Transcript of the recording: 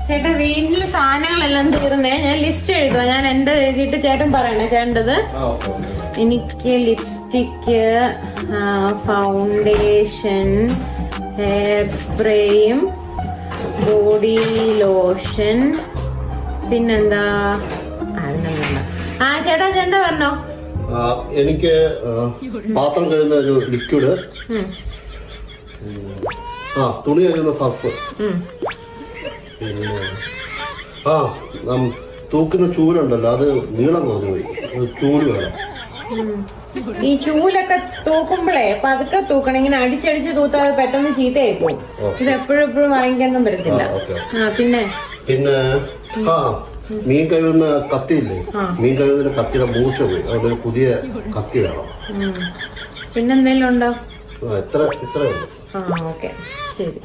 ചേട്ടാ വീട്ടില് സാധനങ്ങളെല്ലാം തീർന്നേ. ഞാൻ ലിസ്റ്റ് എഴുതുക. ഞാൻ എന്റെ എഴുതിയിട്ട് ചേട്ടൻ പറയണേ ചേട്ടത്. എനിക്ക് ലിപ്സ്റ്റിക്ക്, ഫൗണ്ടേഷൻ, ഹെയർ സ്പ്രേയും ബോഡി ലോഷൻ, പിന്നെന്താ ചേട്ടാ പറഞ്ഞോ. എനിക്ക് പാത്രം കഴുകുന്ന ഒരു ലിക്വിഡ്, തുണി കഴുകുന്ന സർഫ്, പിന്നെ തൂക്കുന്ന ചൂലുണ്ടല്ലോ, അത് നീളം കുറഞ്ഞു പോയി, ചൂല് വേണം. ഈ ചൂലൊക്കെ തൂക്കുമ്പോഴേ പതുക്കെ തൂക്കണം. ഇങ്ങനെ അടിച്ചടിച്ച് തൂത്താൽ പെട്ടെന്ന് ചീത്തയായി പോകും. ഇത് എപ്പോഴും വാങ്ങിക്കാനൊന്നും പറ്റത്തില്ല. പിന്നെ മീൻ കഴുകുന്ന കത്തിയില്ലേ, മീൻ കഴുകുന്ന കത്തിയുടെ മൂർച്ച പോയി, അതുകൊണ്ട് പുതിയ കത്തി വേണം. പിന്നെന്തെങ്കിലും ഉണ്ടോ? ഇത്ര ഉണ്ട്. ഓക്കെ ശരി.